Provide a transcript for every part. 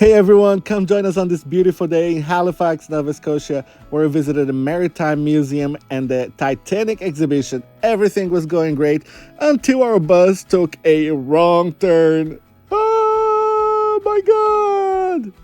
Hey everyone, come join us on this beautiful day in Halifax, Nova Scotia, where we visited the Maritime Museum and the Titanic Exhibition. Everything was going great until our bus took a wrong turn. Oh my God!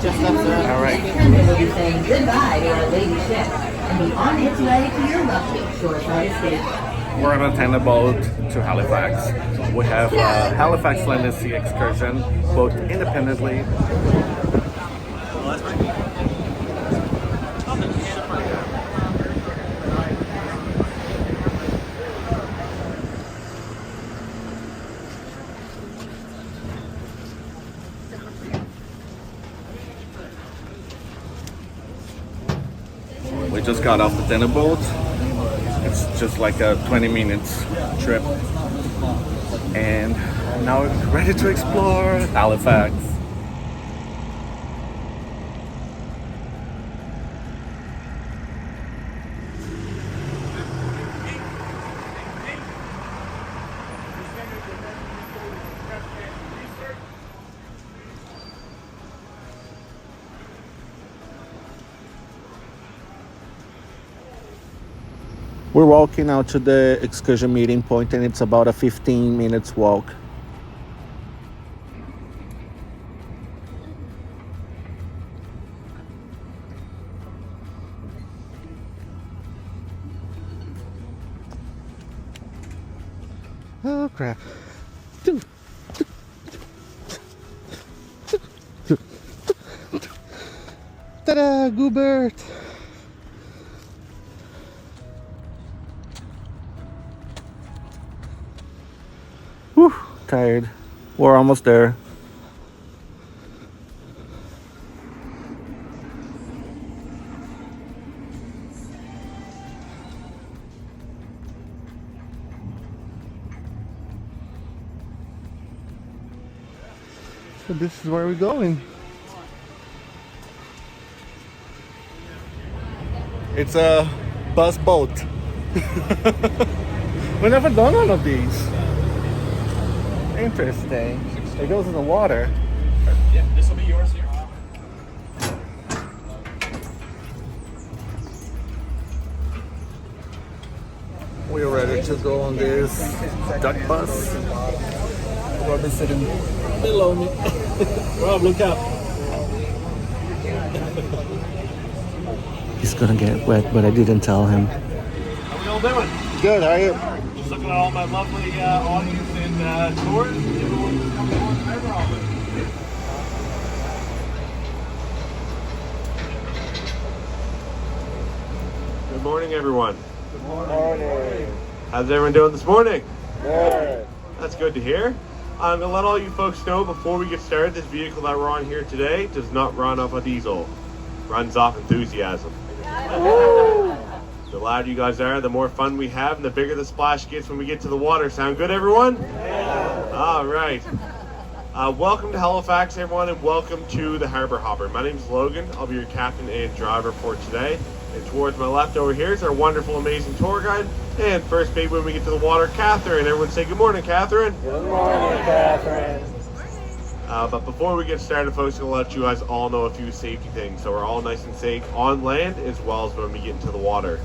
All right. We'll be saying goodbye to our lady ship and be on its way to your lovely shoreside escape. We're on a tender boat to Halifax. We have Halifax Land and Sea Excursion, both independently. We just got off the dinner boat. It's just like a 20 minutes trip. And now we're ready to explore Halifax. We're walking out to the excursion meeting point, and it's about a 15 minutes walk. Oh crap. Ta-da, Goobert! Whew, tired. We're almost there. So this is where we're going. It's a bus boat. We've never done one of these. Interesting. It goes in the water. Yeah, this will be yours here. We're ready to go on this duck bus. Rob is sitting below me. Rob, look up. He's gonna get wet, but I didn't tell him. How we all doing? Good, how are you? Just looking at all my lovely audience and tours. Everyone's coming on to Harbour Hopper. Good morning, everyone. Good morning. How's everyone doing this morning? Good. That's good to hear. I'm going to let all you folks know before we get started, this vehicle that we're on here today does not run off a diesel. Runs off enthusiasm. The louder you guys are, the more fun we have, and the bigger the splash gets when we get to the water. Sound good, everyone? Yeah. All right. Welcome to Halifax, everyone, and welcome to the Harbour Hopper. My name is Logan. I'll be your captain and driver for today. And towards my left over here is our wonderful, amazing tour guide. And first babe when we get to the water, Catherine. Everyone say good morning, Catherine. Good morning, Catherine. But before we get started, folks, I'm going to let you guys all know a few safety things. So we're all nice and safe on land as well as when we get into the water.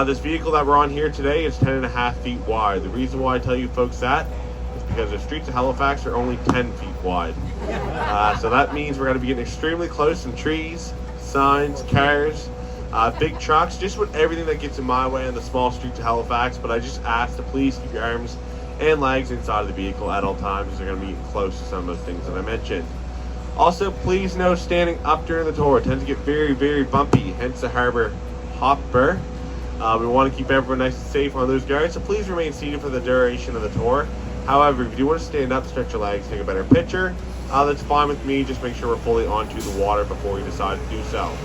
This vehicle that we're on here today is 10.5 feet wide. The reason why I tell you folks that is because the streets of Halifax are only 10 feet wide. So that means we're going to be getting extremely close to trees, signs, cars, big trucks, just with everything that gets in my way on the small streets of Halifax. But I just ask to please keep your arms and legs inside of the vehicle at all times. They're going to be getting close to some of those things that I mentioned. Also, please know standing up during the tour tends to get very, very bumpy, hence the Harbour Hopper. We want to keep everyone nice and safe on those guards, so please remain seated for the duration of the tour. However, if you do want to stand up, stretch your legs, take a better picture, that's fine with me. Just make sure we're fully onto the water before you decide to do so.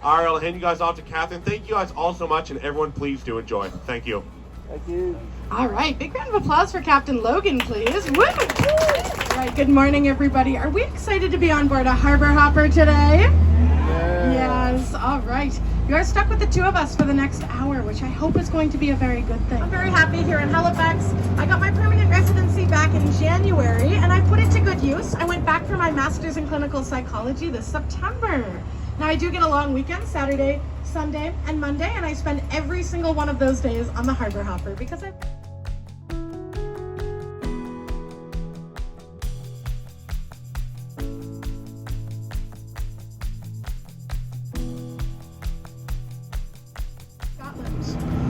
All right, I'll hand you guys off to Catherine. Thank you guys all so much, and everyone please do enjoy. Thank you. Thank you. All right, big round of applause for Captain Logan, please. Woo! All right, good morning, everybody. Are we excited to be on board a Harbour Hopper today? Yes, all right. You are stuck with the two of us for the next hour, which I hope is going to be a very good thing. I'm very happy here in Halifax. I got my permanent residency back in January, and I put it to good use. I went back for my master's in clinical psychology this September. Now, I do get a long weekend, Saturday, Sunday, and Monday, and I spend every single one of those days on the Harbour Hopper because I...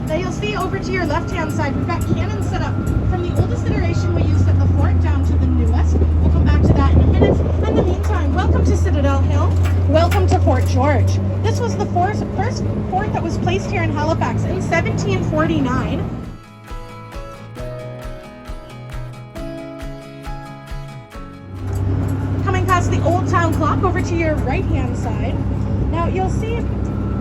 Now you'll see over to your left-hand side, we've got cannons set up from the oldest iteration we used at the fort down to the newest. We'll come back to that in a minute. In the meantime, welcome to Citadel Hill. Welcome to Fort George. This was the first fort that was placed here in Halifax in 1749. Coming past the Old Town Clock over to your right-hand side. Now you'll see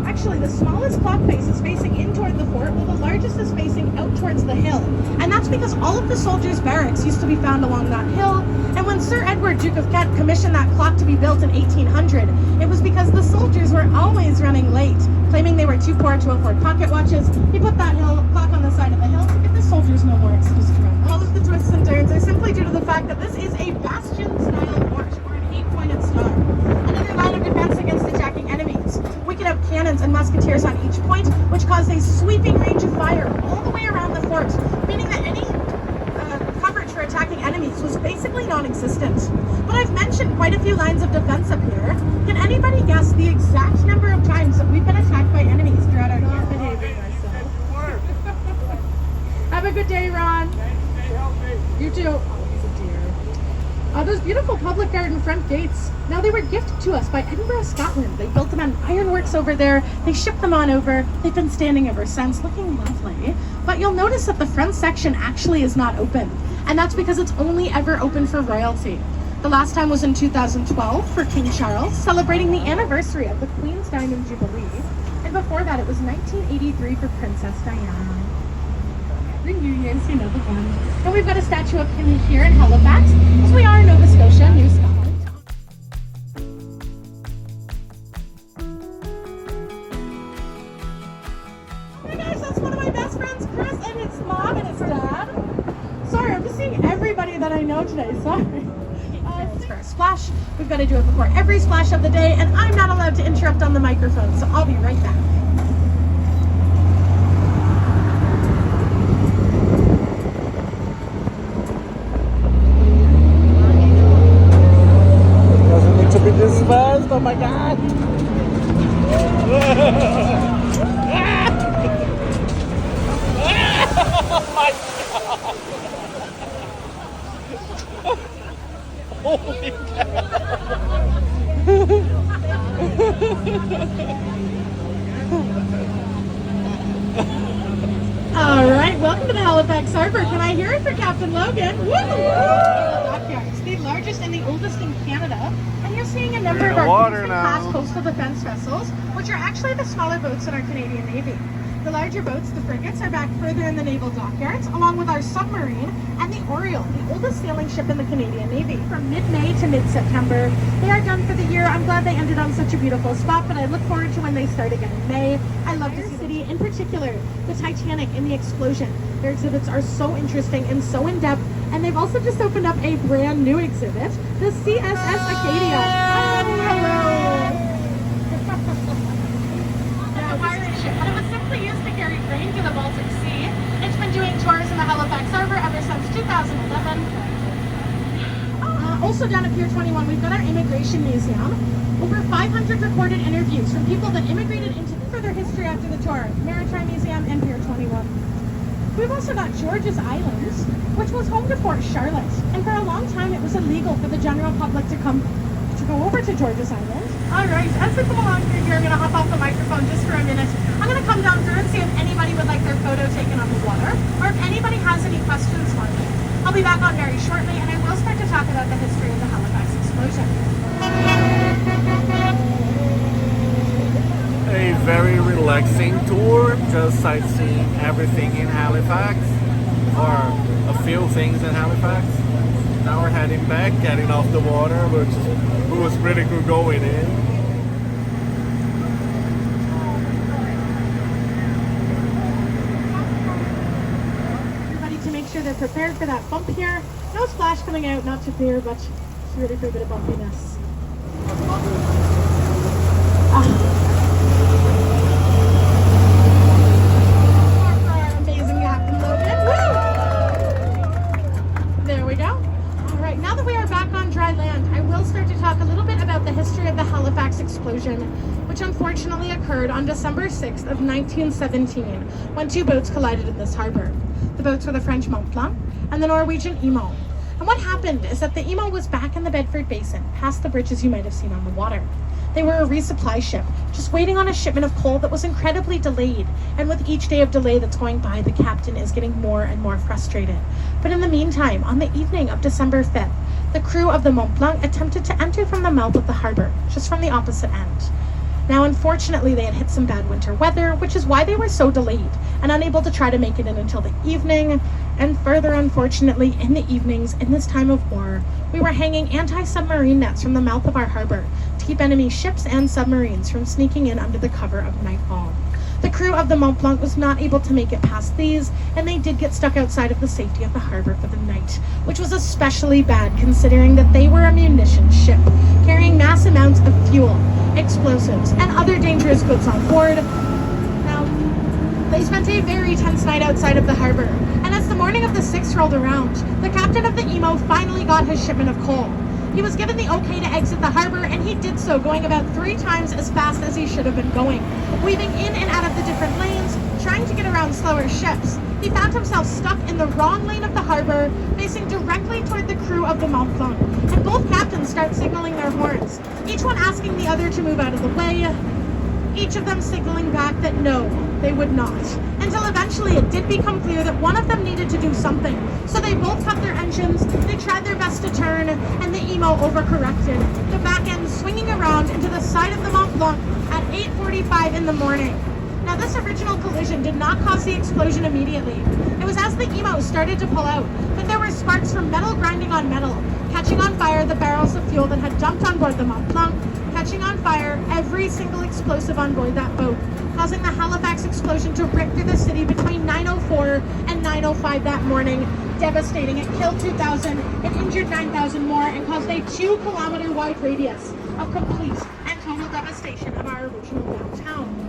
actually the smallest clock face is facing in toward the fort, while the largest is facing out towards the hill. And that's because all of the soldiers' barracks used to be found along that hill. And when Sir Edward, Duke of Kent, commissioned that clock to be built in 1800, it was because the soldiers were always running late, claiming they were too poor to afford pocket watches. He put that clock on the side of the hill to give the soldiers no more excuse to run. All of the twists and turns are simply due to the fact that this is a bastion-style fort, or an 8-pointed star. Another line of defense against attacking enemies. We could have cannons and musketeers on each point, which caused a sweeping range of fire all the way around the fort, meaning that any coverage for attacking enemies was basically non-existent. But I've mentioned quite a few lines of defense up here. Can anybody guess the exact number of times that we've been attacked by enemies throughout our year? Behaving ourselves. Have a good day, Ron. You too. Oh, he's a dear. Those beautiful public garden front gates, now they were gifted to us by Edinburgh, Scotland. They built them on ironworks over there. They shipped them on over. They've been standing ever since, looking lovely. But you'll notice that the front section actually is not open. And that's because it's only ever open for royalty. The last time was in 2012 for King Charles, celebrating the anniversary of the Queen's Diamond Jubilee. And before that, it was 1983 for Princess Diana. Reunions, you know the one. And we've got a statue of him here in Halifax, as we are in Nova Scotia, New Scotland. Hey guys, that's one of my best friends, Chris, and his mom and his dad. Sorry, I'm just seeing everybody that I know today, sorry. For a splash, we've got to do it before every splash of the day, and I'm not allowed to interrupt on the microphone, so I'll be right back. This fast, oh my god! Oh my god! Holy cow! All right, welcome to the Halifax Harbour. Can I hear it for Captain Logan? Woo! Dockyards, the largest and the oldest in Canada. And you're seeing a number of our class coastal defense vessels, which are actually the smaller boats in our Canadian Navy. The larger boats, the frigates, are back further in the naval dockyards, along with our submarine and the Oriole, the oldest sailing ship in the Canadian Navy. From mid-May to mid-September, they are done for the year. I'm glad they ended on such a beautiful spot, but I look forward to when they start again in May. I love to see the city, in particular, the Titanic and the Explosion. Their exhibits are so interesting and so in-depth, and they've also just opened up a brand new exhibit, the CSS Acadia. Oh, hello! Used to carry grain to the Baltic Sea. It's been doing tours in the Halifax Harbour ever since 2011. Also down at Pier 21, we've got our Immigration Museum. Over 500 recorded interviews from people that immigrated into further history after the tour. Maritime Museum and Pier 21. We've also got George's Island, which was home to Fort Charlotte. And for a long time, it was illegal for the general public to go over to George's Island. All right, as we come along through here, I'm going to hop off the microphone just for a minute. I'm going to come down through and see if anybody would like their photo taken on the water, or if anybody has any questions for me. I'll be back on very shortly, and I will start to talk about the history of the Halifax explosion. relaxing tour, just sightseeing everything in Halifax, or a few things in Halifax. Now we're heading back, getting off the water, which was pretty good going in. Everybody to make sure they're prepared for that bump here. No splash coming out, not too clear, but just ready for a bit of bumpiness. Amazing Captain Logan. Woo! There we go. All right, now that we are back on dry land, I will start to talk a little bit about the history of the Halifax explosion, which unfortunately occurred on December 6th of 1917, when two boats collided in this harbor. The boats were the French Mont Blanc and the Norwegian Emo. And what happened is that the Emo was back in the Bedford Basin, past the bridges you might have seen on the water. They were a resupply ship, just waiting on a shipment of coal that was incredibly delayed. And with each day of delay that's going by, the captain is getting more and more frustrated. But in the meantime, on the evening of December 5th, the crew of the Mont Blanc attempted to enter from the mouth of the harbor, just from the opposite end. Now, unfortunately, they had hit some bad winter weather, which is why they were so delayed and unable to try to make it in until the evening. And further, unfortunately, in the evenings, in this time of war, we were hanging anti-submarine nets from the mouth of our harbor to keep enemy ships and submarines from sneaking in under the cover of nightfall. The crew of the Mont Blanc was not able to make it past these, and they did get stuck outside of the safety of the harbor for the night, which was especially bad considering that they were a munition ship, carrying mass amounts of fuel, explosives, and other dangerous goods on board. Now, they spent a very tense night outside of the harbor, and as the morning of the 6th rolled around, the captain of the Emo finally got his shipment of coal. He was given the okay to exit the harbor, and he did so, going about 3 times as fast as he should have been going, weaving in and out of the different lanes, trying to get around slower ships. He found himself stuck in the wrong lane of the harbor, facing directly toward the crew of the Mont Blanc, and both captains start signaling their horns, each one asking the other to move out of the way, each of them signaling back that no, they would not, until eventually it did become clear that one of them needed to do something. So they both cut their engines, they tried their best to turn, and the Emo overcorrected, the back end swinging around into the side of the Mont Blanc at 8:45 in the morning. Now, this original collision did not cause the explosion immediately. It was as the Emo started to pull out that there were sparks from metal grinding on metal, catching on fire the barrels of fuel that had dumped on board the Mont Blanc, catching on fire every single explosive on board that boat, causing the Halifax explosion to rip through the city between 9:04 and 9:05 that morning, devastating. It killed 2,000, it injured 9,000 more, and caused a 2-kilometer wide radius of complete and total devastation of our original downtown.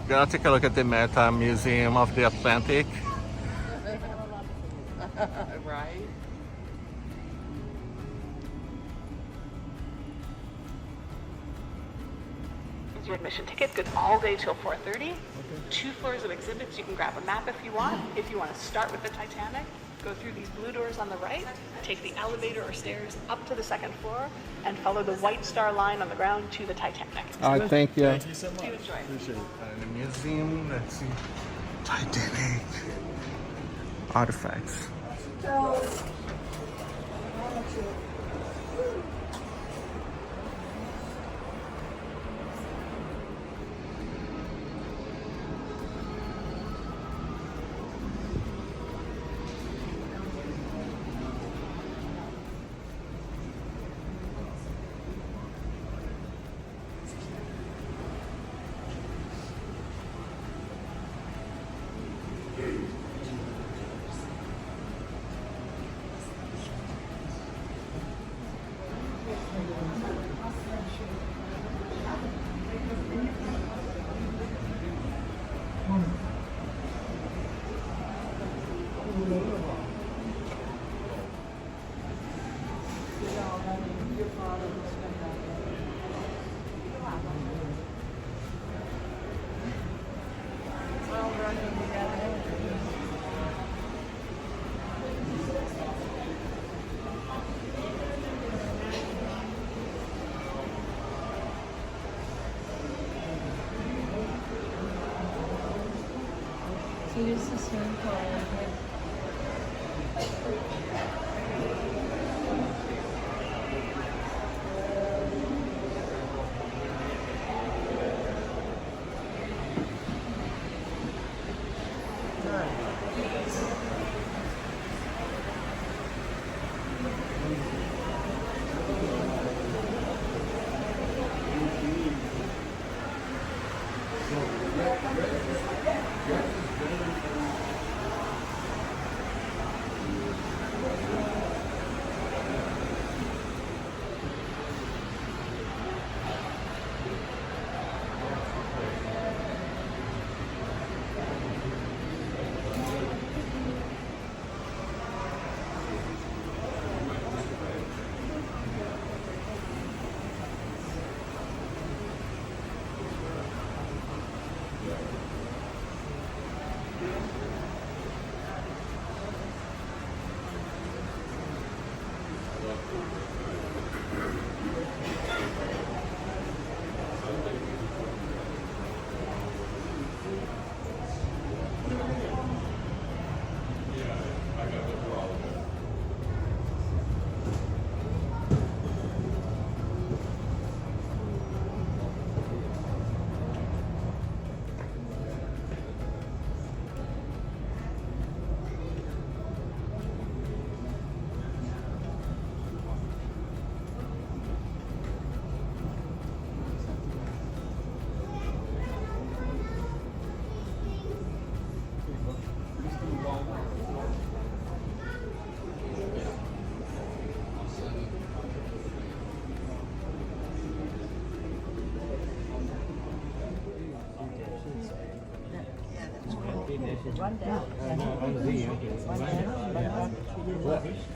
Gonna take a look at the Maritime Museum of the Atlantic. Right. Is your admission ticket good all day till 4:30? Okay. 2 floors of exhibits. You can grab a map if you want. If you want to start with the Titanic, go through these blue doors on the right, take the elevator or stairs up to the 2nd floor, and follow the White Star line on the ground to the Titanic. All right, thank you. Thank you so much. Enjoy. Appreciate it. The museum, let's see. Titanic artifacts. So use the swimming pool.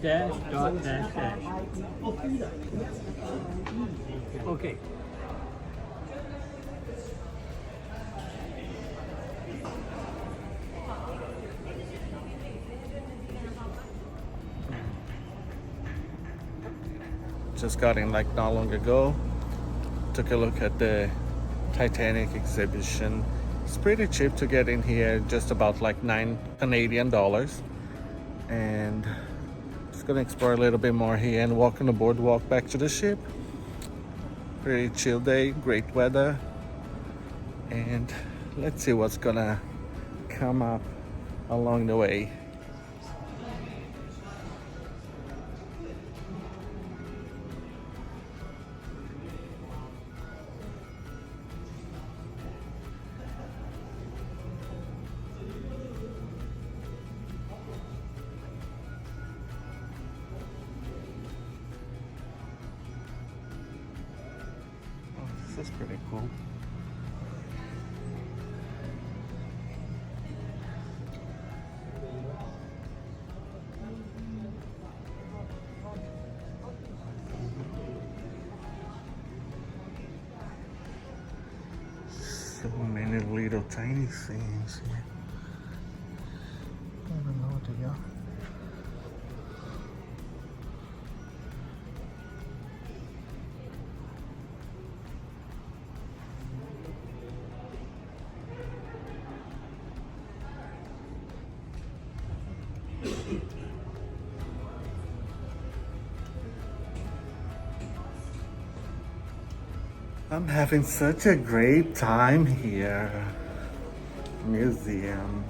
Dash, dot, dash, dash. Okay. Just got in like not long ago. Took a look at the Titanic Exhibition. It's pretty cheap to get in here, just about like $9 Canadian. And just gonna explore a little bit more here and walk on the boardwalk back to the ship. Pretty chill day, great weather. And let's see what's gonna come up along the way. This is pretty cool. So many little tiny things here. I don't know what they are. I'm having such a great time here. Museum.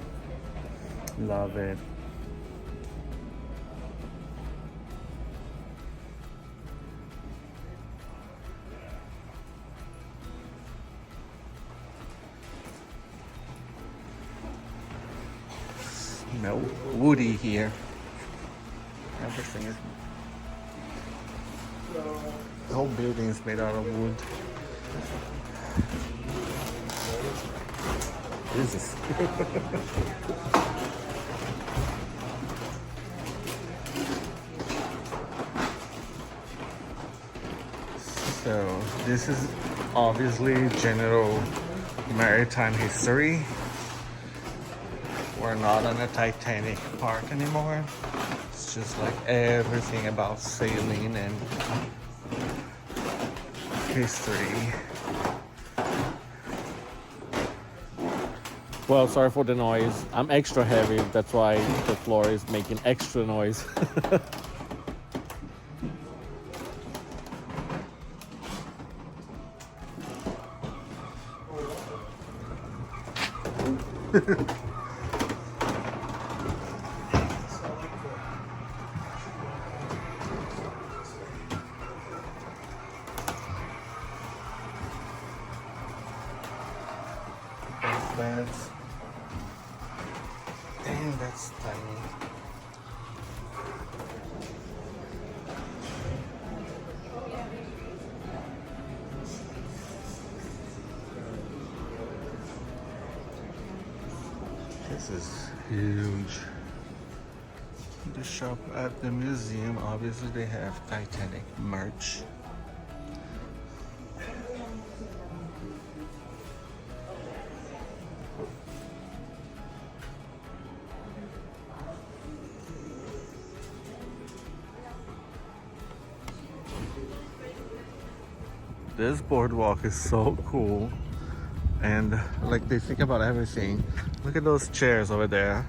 Love it. Smell woody here. Everything is. The whole building is made out of wood. Jesus. So this is obviously general maritime history. We're not on a Titanic park anymore. It's just like everything about sailing and history. Well, sorry for the noise. I'm extra heavy, that's why the floor is making extra noise. Beds. Dang, that's tiny. This is huge. The shop at the museum, obviously they have Titanic merch. This boardwalk is so cool, and like they think about everything. Look at those chairs over there,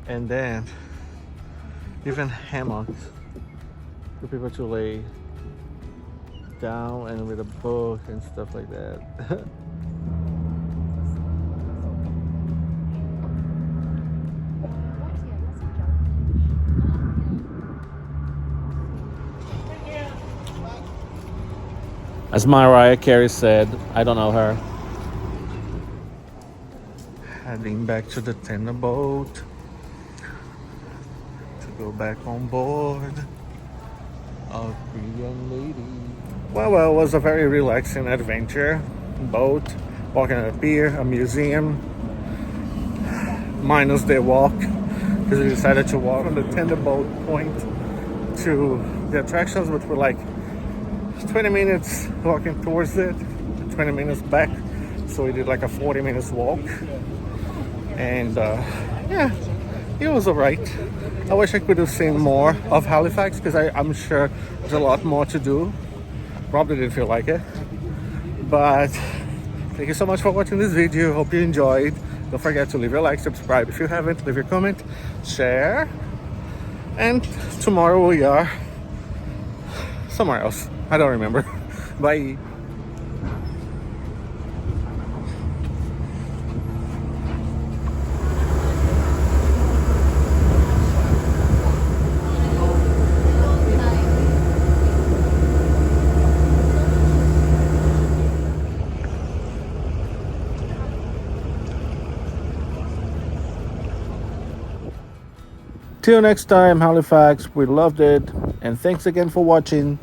and then even hammocks for people to lay down and with a book and stuff like that. As Mariah Carey said, I don't know her. Heading back to the tender boat to go back on board of Korean Lady. Well, it was a very relaxing adventure boat. walking on a pier, a museum, minus the walk, because we decided to walk from the tender boat point to the attractions, which were like 20 minutes walking towards it, 20 minutes back. So we did like a 40 minutes walk. And yeah, it was alright. I wish I could have seen more of Halifax, because I'm sure there's a lot more to do. Probably didn't feel like it. But thank you so much for watching this video. Hope you enjoyed. Don't forget to leave your like, subscribe if you haven't, leave your comment, share. And tomorrow we are somewhere else. I don't remember. Bye. Till next time, Halifax, we loved it, and thanks again for watching.